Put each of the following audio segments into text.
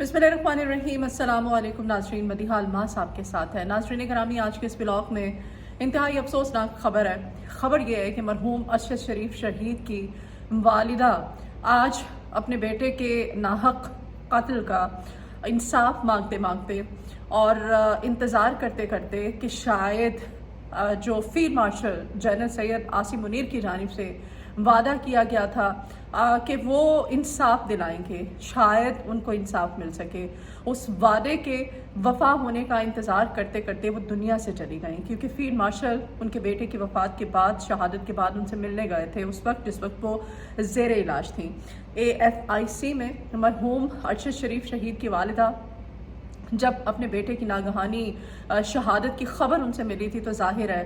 बिस्मिल्लाहिर्रहमानिर्रहीम। अस्सलाम वालेकुम नाज़रीन, मदीहा अल्मा साहब के साथ है। नाज़रीन करामी, आज के इस ब्लॉग में इंतहाई अफसोसनाक खबर है। खबर यह है कि मरहूम अरशद शरीफ शहीद की वालिदा आज अपने बेटे के नाहक कत्ल का इंसाफ मांगते मांगते और इंतज़ार करते करते कि शायद जो field marshal general Syed Asim Munir की जानिब से वादा किया गया था कि वो इंसाफ दिलाएंगे, शायद उनको इंसाफ मिल सके, उस वादे के वफा होने का इंतज़ार करते करते वो दुनिया से चली गई। क्योंकि फील्ड मार्शल उनके बेटे की वफ़ात के बाद, शहादत के बाद उनसे मिलने गए थे उस वक्त जिस वक्त वो ज़ेर इलाज थी। AFIC में मरहूम अरशद शरीफ शहीद की वालिदा जब अपने बेटे की नागहानी शहादत की ख़बर उनसे मिली थी तो ज़ाहिर है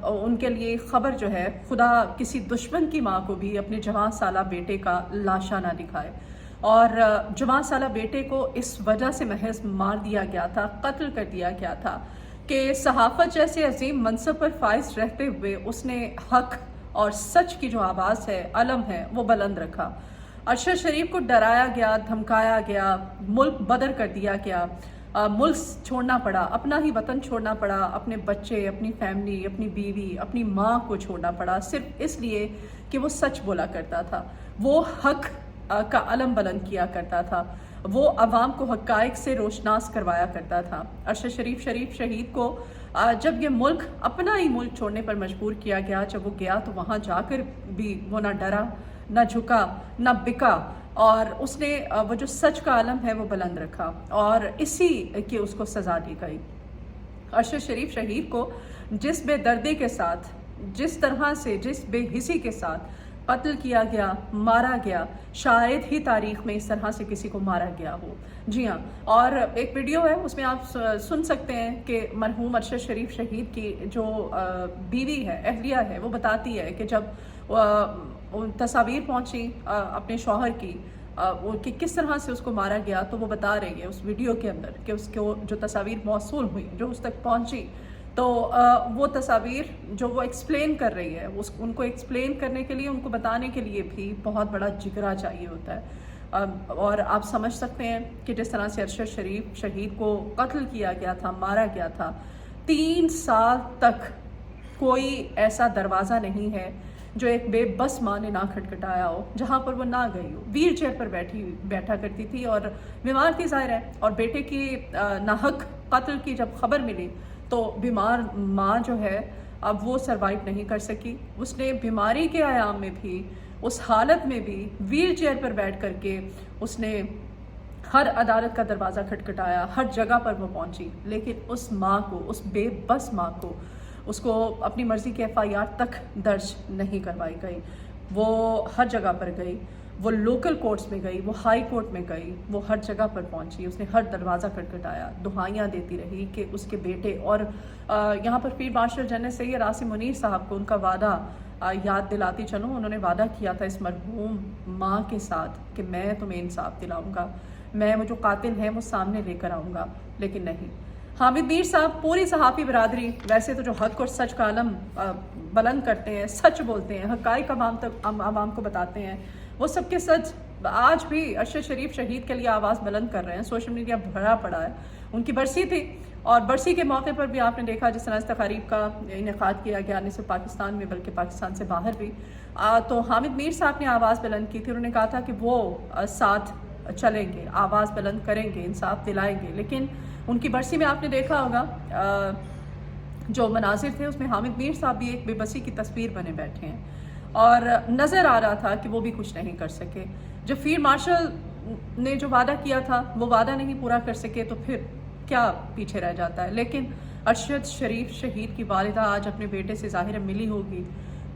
उनके लिए ख़बर जो है, खुदा किसी दुश्मन की माँ को भी अपने जवां साला बेटे का लाशा ना दिखाए। और जवां साला बेटे को इस वजह से महज मार दिया गया था, कत्ल कर दिया गया था कि सहाफ़त जैसे अजीम मनसब पर फाइज रहते हुए उसने हक और सच की जो आवाज़ है, अलम है, वो बुलंद रखा। अरशद शरीफ को डराया गया, धमकाया गया, मुल्क बदर कर दिया गया, मुल्क छोड़ना पड़ा, अपना ही वतन छोड़ना पड़ा, अपने बच्चे, अपनी फैमिली, अपनी बीवी, अपनी माँ को छोड़ना पड़ा, सिर्फ इसलिए कि वो सच बोला करता था, वो हक का अलम बुलंद किया करता था, वो अवाम को हक़ाइक़ से रोशनास करवाया करता था। अरशद शरीफ शहीद को जब ये मुल्क, अपना ही मुल्क छोड़ने पर मजबूर किया गया, जब वो गया तो वहाँ जाकर भी वो ना डरा, ना झुका, ना बिका, और उसने वो जो सच का आलम है वो बुलंद रखा, और इसी की उसको सज़ा दी गई। अरशद शरीफ शहीद को जिस बेदर्दी के साथ, जिस तरह से, जिस बेहिसी के साथ कत्ल किया गया, मारा गया, शायद ही तारीख़ में इस तरह से किसी को मारा गया हो। जी हाँ, और एक वीडियो है, उसमें आप सुन सकते हैं कि मरहूम अरशद शरीफ शहीद की जो बीवी है, अहलिया है, वो बताती है कि जब तस्वीर पहुंची अपने शौहर की कि किस तरह से उसको मारा गया, तो वो बता रही है उस वीडियो के अंदर कि उसको जो तस्वीर मौसूल हुई, जो उस तक पहुंची, तो वो तस्वीर जो वो एक्सप्लेन कर रही है, उनको एक्सप्लेन करने के लिए, उनको बताने के लिए भी बहुत बड़ा जिगरा चाहिए होता है। और आप समझ सकते हैं कि जिस तरह से अरशद शरीफ शहीद को कत्ल किया गया था, मारा गया था, 3 साल तक कोई ऐसा दरवाज़ा नहीं है जो एक बेबस माँ ने ना खटखटाया हो, जहाँ पर वो ना गई हो। व्हील चेयर पर बैठा करती थी और बीमार थी, ज़ाहिर है, और बेटे की नाहक कत्ल की जब खबर मिली तो बीमार माँ जो है अब वो सरवाइव नहीं कर सकी। उसने बीमारी के आयाम में भी, उस हालत में भी व्हील चेयर पर बैठ करके उसने हर अदालत का दरवाज़ा खटखटाया, हर जगह पर वो पहुँची, लेकिन उस माँ को, उस बेबस माँ को, उसको अपनी मर्ज़ी के FIR तक दर्ज नहीं करवाई गई। वो हर जगह पर गई, वो लोकल कोर्ट्स में गई, वो हाई कोर्ट में गई, वो हर जगह पर पहुंची, उसने हर दरवाज़ा खटखटाया, दुहाइयाँ देती रही कि उसके बेटे, और यहाँ पर field marshal general Syed Asim Munir साहब को उनका वादा याद दिलाती चलूँ। उन्होंने वादा किया था इस मरहूम माँ के साथ कि मैं तुम्हें इंसाफ दिलाऊँगा, मैं वो जो कातिल हैं वो सामने लेकर आऊँगा, लेकिन नहीं। हामिद मीर साहब, पूरी सहाफ़ी बरादरी, वैसे तो जो हक और सच का आलम बुलंद करते हैं, सच बोलते हैं, हक़ाइक़ आवाम को बताते हैं, वो सबके सच आज भी अरशद शरीफ शहीद के लिए आवाज़ बुलंद कर रहे हैं। सोशल मीडिया भरा पड़ा है। उनकी बरसी थी और बरसी के मौके पर भी आपने देखा जिस तरह इस तकारीब का इनेकाद किया गया, न सिर्फ पाकिस्तान में बल्कि पाकिस्तान से बाहर भी। तो हामिद मीर साहब ने आवाज़ बुलंद की थी। उन्होंने कहा था कि वो साथ चलेंगे, आवाज़ बुलंद करेंगे, इंसाफ दिलाएंगे। लेकिन उनकी बरसी में आपने देखा होगा जो मनाजिर थे, उसमें हामिद मीर साहब भी एक बेबसी की तस्वीर बने बैठे हैं और नज़र आ रहा था कि वो भी कुछ नहीं कर सके। जब फील्ड मार्शल ने जो वादा किया था वो वादा नहीं पूरा कर सके तो फिर क्या पीछे रह जाता है। लेकिन अरशद शरीफ शहीद की वालिदा आज अपने बेटे से ज़ाहिर मिली होगी,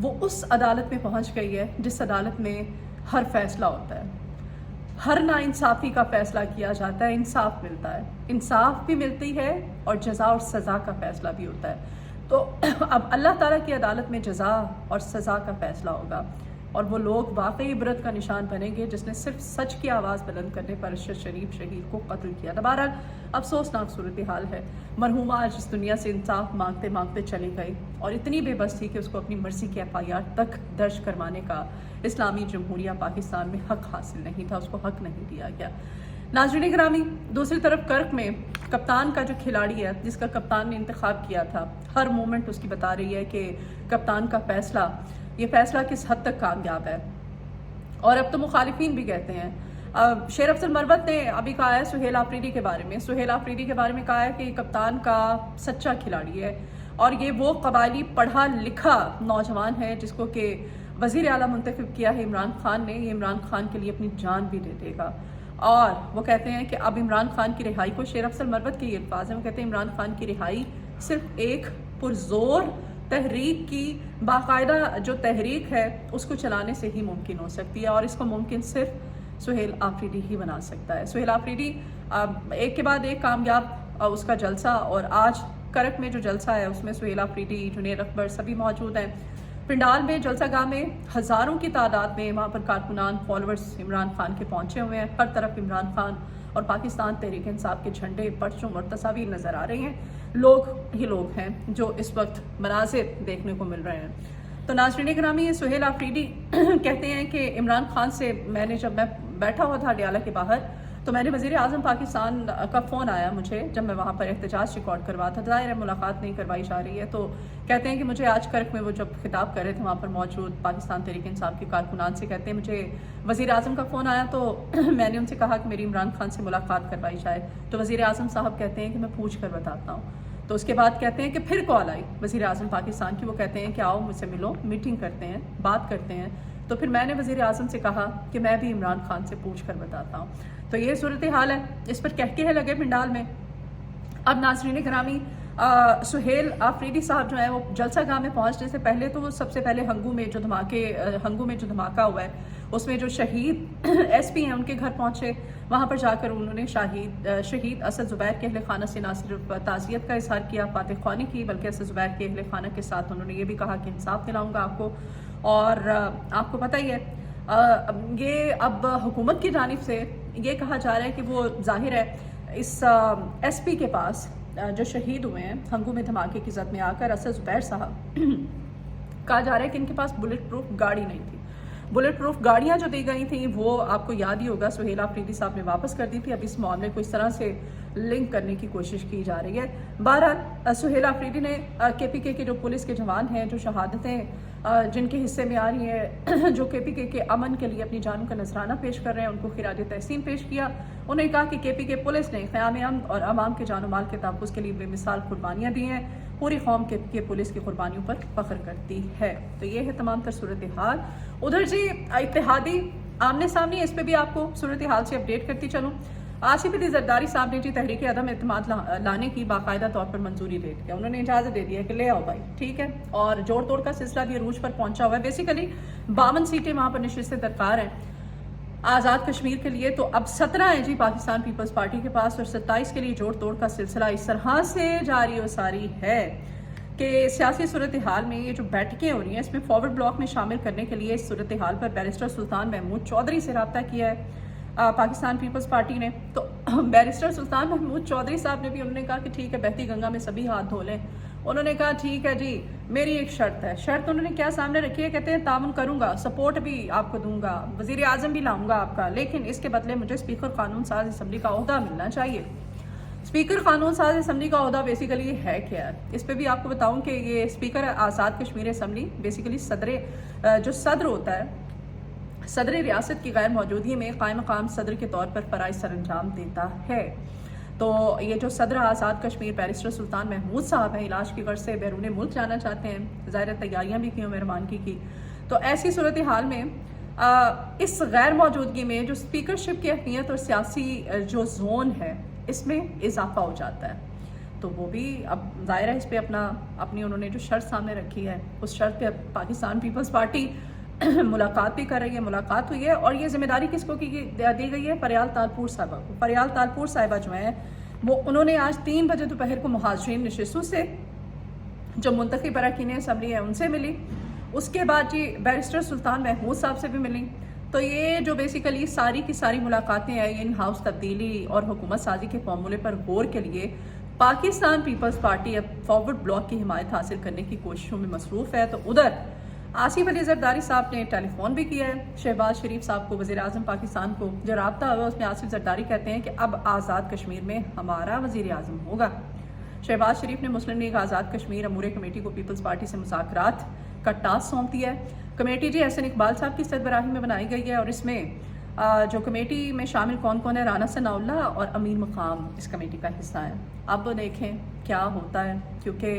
वो उस अदालत में पहुंच गई है जिस अदालत में हर फैसला होता है, हर नाइंसाफ़ी का फ़ैसला किया जाता है, इंसाफ मिलता है, इंसाफ भी मिलती है और जज़ा और सज़ा का फ़ैसला भी होता है। तो अब अल्लाह ताला की अदालत में जज़ा और सज़ा का फ़ैसला होगा और वो लोग वाकई इबरत का निशान बनेंगे जिसने सिर्फ सच की आवाज़ बुलंद करने पर अरशद शरीफ शहीद को कत्ल किया। बहरहाल अफसोसनाक सूरत हाल है। मरहूमा आज इस दुनिया से इंसाफ मांगते मांगते चली गई और इतनी बेबस थी कि उसको अपनी मर्ज़ी के FIR तक दर्ज करवाने का इस्लामी जमहूरिया पाकिस्तान में हक़ हासिल नहीं था, उसको हक़ नहीं दिया गया। नाज़रीन ग्रामी, दूसरी तरफ कर्क में कप्तान का जो खिलाड़ी है जिसका कप्तान ने इंतखाब किया था, हर मोमेंट उसकी बता रही है कि कप्तान का ये फैसला किस हद तक कामयाब है। और अब तो मुखालिफिन भी कहते हैं। शेर अफजल मरवत ने अभी कहा है सुहेल आफरीदी के बारे में, कहा है कि कप्तान का सच्चा खिलाड़ी है और ये वो कबायली पढ़ा लिखा नौजवान है जिसको कि वज़ीर आला मुंतखब किया है इमरान खान ने, ये इमरान खान के लिए अपनी जान भी दे देगा। और वो कहते हैं कि अब इमरान खान की रिहाई को, शेर अफजल मरवत के ये अल्फाज हैं, वो कहते हैं इमरान खान की रिहाई सिर्फ एक पुरजोर तहरीक की, बाकायदा जो तहरीक है उसको चलाने से ही मुमकिन हो सकती है और इसको मुमकिन सिर्फ सुहेल आफरीदी ही बना सकता है। सुहेल आफरीदी एक के बाद एक कामयाब उसका जलसा, और आज करक में जो जलसा है उसमें सुहेल आफरीदी, जुनेर अकबर सभी मौजूद हैं। पिंडाल में जलसागाह में हज़ारों की तादाद में वहाँ पर कारकुनान, फॉलोअर्स इमरान खान के पहुँचे हुए हैं। हर तरफ इमरान खान और पाकिस्तान तहरीक इंसाफ के झंडे, परचम और तस्वीर नज़र आ रही हैं। लोग ही लोग हैं जो इस वक्त मनाज़िर देखने को मिल रहे हैं। तो नाज़रीन ग्रामी, ये सुहेल आफरीदी कहते हैं कि इमरान खान से जब मैं बैठा हुआ था अडियाला के बाहर, तो मैंने वज़ीर आज़म पाकिस्तान का फ़ोन आया मुझे जब मैं वहाँ पर एहतजाज रिकॉर्ड करवा था। ज़ाहिर है मुलाकात नहीं करवाई जा रही है। तो कहते हैं कि मुझे आज कर्क में वो जब खिताब कर रहे थे वहाँ पर मौजूद पाकिस्तान तहरीक इंसाफ के कारकुनान से, कहते हैं मुझे वज़ीर आज़म का फ़ोन आया तो मैंने उनसे कहा कि मेरी इमरान खान से मुलाकात करवाई जाए। तो वज़ीर आज़म साहब कहते हैं कि मैं पूछ कर बताता हूँ। तो उसके बाद कहते हैं कि फिर कॉल आई वज़ीर आज़म पाकिस्तान की, वो कहते हैं कि आओ मुझसे मिलो, मीटिंग करते हैं, बात करते हैं। तो फिर मैंने वज़ीर आज़म से कहा कि मैं भी इमरान खान से पूछ कर बताता हूँ। तो ये सूरत हाल है, इस पर कहके लगे पिंडाल में। अब नाज़रीन ग्रामी, सुहेल आफरीदी साहब जो है वो जलसागाह में पहुंचने से पहले तो वो सबसे पहले हंगू में जो धमाका हुआ है उसमें जो शहीद एसपी हैं उनके घर पहुंचे। वहां पर जाकर उन्होंने शहीद असद ज़ुबैर के अहले खाना से न सिर्फ ताज़ियत का इजहार किया, फातिह ख्वानी की, बल्कि असद ज़ुबैर के अहले खाना के साथ उन्होंने ये भी कहा कि इंसाफ दिलाऊंगा आपको। और आपको पता ही है ये अब हुकूमत की जानिब से ये कहा जा रहा है कि वो जाहिर है इस एसपी के पास जो शहीद हुए हैं हंगू में धमाके की जद में आकर, असद ज़ुबैर साहब, कहा जा रहा है कि इनके पास बुलेट प्रूफ गाड़ी नहीं थी। बुलेट प्रूफ गाड़ियाँ जो दी गई थी वो आपको याद ही होगा सुहेल आफरीदी साहब ने वापस कर दी थी। अब इस मामले को इस तरह से लिंक करने की कोशिश की जा रही है। बहरहाल सुहेल आफरीदी ने केपीके के जो पुलिस के जवान हैं, जो शहादतें जिनके हिस्से में आ रही हैं, जो केपीके के अमन के लिए अपनी जानों का नजराना पेश कर रहे हैं, उनको खिराज तहसीन पेश किया। उन्होंने कहा कि केपीके पुलिस ने क़याम अमन और अवाम के जान माल के तहफ़्फ़ुज़ के लिए बेमिसाल कुर्बानियाँ दी हैं। पूरी कौम के पुलिस की कुर्बानियों पर फख्र करती है। तो ये है तमाम तर सूरत हाल। उधर जी इत्तेहादी आमने सामने, इस पर भी आपको सूरत हाल से अपडेट करती चलूँ। आसिफ अली जरदारी साहब ने जी तहरीक अदम एतमाद लाने की बाकायदा तौर पर मंजूरी दे दी है। उन्होंने इजाज़त दे दी है कि ले आओ भाई, ठीक है। और जोड़ तोड़ का सिलसिला भी अरूज पर पहुंचा हुआ है। बेसिकली 52 सीटें वहाँ पर नशिस्तें दरकार हैं आज़ाद कश्मीर के लिए। तो अब 17 हैं जी पाकिस्तान पीपल्स पार्टी के पास और 27 के लिए जोड़ तोड़ का सिलसिला इस तरह से जारी और सारी है कि सियासी सूरत हाल में ये जो बैठकें हो रही हैं इसमें फॉरवर्ड ब्लॉक में शामिल करने के लिए इस सूरत हाल पर बैरिस्टर सुल्तान महमूद चौधरी से रब्ता किया है पाकिस्तान पीपल्स पार्टी ने। तो बैरिस्टर सुल्तान महमूद चौधरी साहब ने भी, उन्होंने कहा कि ठीक है बहती गंगा में सभी हाथ धो लें। उन्होंने कहा ठीक है जी, मेरी एक शर्त है। शर्त उन्होंने क्या सामने रखी है, कहते हैं ताउन करूंगा, सपोर्ट भी आपको दूंगा, वजीर आजम भी लाऊंगा आपका, लेकिन इसके बदले मुझे स्पीकर कानून साज असम्बली का ओहदा मिलना चाहिए। स्पीकर कानून साज असम्बली का ओहदा बेसिकली है क्या है, इस पर भी आपको बताऊं कि ये speaker Azad Kashmir assembly basically जो सदर होता है, सदर रियासत की गैर मौजूदगी में कायम मकाम सदर के तौर पर फ़राइज़ सर अंजाम देता है। तो ये जो सदर आज़ाद कश्मीर बैरिस्टर सुल्तान महमूद साहब हैं, इलाज की गर्ज से बैरून मुल्क जाना चाहते हैं, ज़ाहिर तैयारियाँ भी की मेहरबानी की। तो ऐसी सूरत हाल में इस गैर मौजूदगी में जो स्पीकरशिप की अहमियत और सियासी जो जोन है इसमें इजाफा हो जाता है। तो वो भी अब ज़ाहिर है इस पर अपनी उन्होंने जो शर्त सामने रखी है उस शर्त पे पाकिस्तान पीपल्स पार्टी मुलाकात भी कर रही है। मुलाकात हुई है और ये जिम्मेदारी किसको दी गई है, परयाल तालपुर साहिबा को। परयाल तालपुर साहिबा जो हैं वो उन्होंने आज 3 बजे दोपहर को मुहाजिरीन नशिस्तों से जो मुंतखब अरकान असम्बली है उनसे मिली। उसके बाद जी बैरिस्टर सुल्तान महमूद साहब से भी मिली। तो ये जो बेसिकली सारी की सारी मुलाकातें हैं इन हाउस तब्दीली और हुकूमत साजी के फॉर्मूले पर गौर के लिए पाकिस्तान पीपल्स पार्टी अब फॉरवर्ड ब्लॉक की हिमायत हासिल करने की कोशिशों में मसरूफ़ है। तो उधर आसिफ अली जरदारी साहब ने टेलीफोन भी किया है शहबाज शरीफ साहब को, वज़ीर आज़म पाकिस्तान को। जो राब्ता हुआ उसमें आसिफ जरदारी कहते हैं कि अब आज़ाद कश्मीर में हमारा वज़ीर आज़म होगा। शहबाज शरीफ ने मुस्लिम लीग आज़ाद कश्मीर अमूरे कमेटी को पीपल्स पार्टी से मुज़ाकरात का टास्क सौंप दिया है। कमेटी जी एहसन इकबाल साहब की सरबराही में बनाई गई है और इसमें जो कमेटी में शामिल कौन कौन है, राना सनाउल्लाह और अमीर मकाम इस कमेटी का हिस्सा है। अब देखें क्या होता है, क्योंकि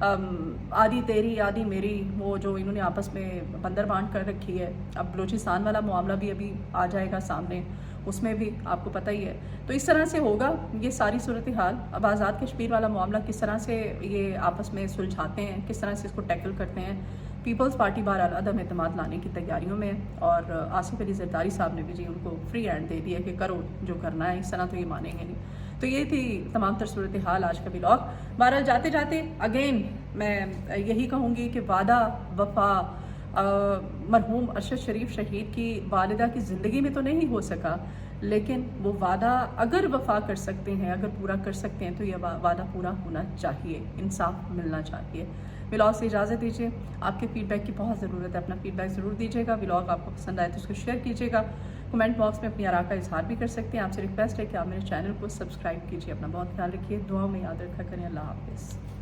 आधी तेरी आधी मेरी वो जो इन्होंने आपस में बंदर बांट कर रखी है। अब बलूचिस्तान वाला मामला भी अभी आ जाएगा सामने, उसमें भी आपको पता ही है। तो इस तरह से होगा ये सारी सूरत हाल। अब आज़ाद कश्मीर वाला मामला किस तरह से ये आपस में सुलझाते हैं, किस तरह से इसको टैकल करते हैं। पीपल्स पार्टी बहरहाल अदम एतमाद लाने की तैयारियों में है और आसिफ अली जरदारी साहब ने भी जी उनको फ्री हैंड दे दिया कि करो जो करना है, इस तरह तो ये मानेंगे नहीं। तो ये थी तमाम तर सूरत हाल आज का व्लॉग। बहरहाल जाते जाते अगेन मैं यही कहूँगी कि वादा वफा मरहूम अरशद शरीफ शहीद की वालिदा की ज़िंदगी में तो नहीं हो सका, लेकिन वो वादा अगर वफा कर सकते हैं, अगर पूरा कर सकते हैं तो ये वादा पूरा होना चाहिए, इंसाफ मिलना चाहिए। व्लॉग से इजाज़त दीजिए। आपके फीडबैक की बहुत ज़रूरत है, अपना फीडबैक ज़रूर दीजिएगा। व्लॉग आपको पसंद आए तो उसको शेयर कीजिएगा। कमेंट बॉक्स में अपनी आरा का इजहार भी कर सकते हैं। आपसे रिक्वेस्ट है कि आप मेरे चैनल को सब्सक्राइब कीजिए। अपना बहुत ख्याल रखिए, दुआ में याद रखा करें। अल्लाह हाफ़िज़।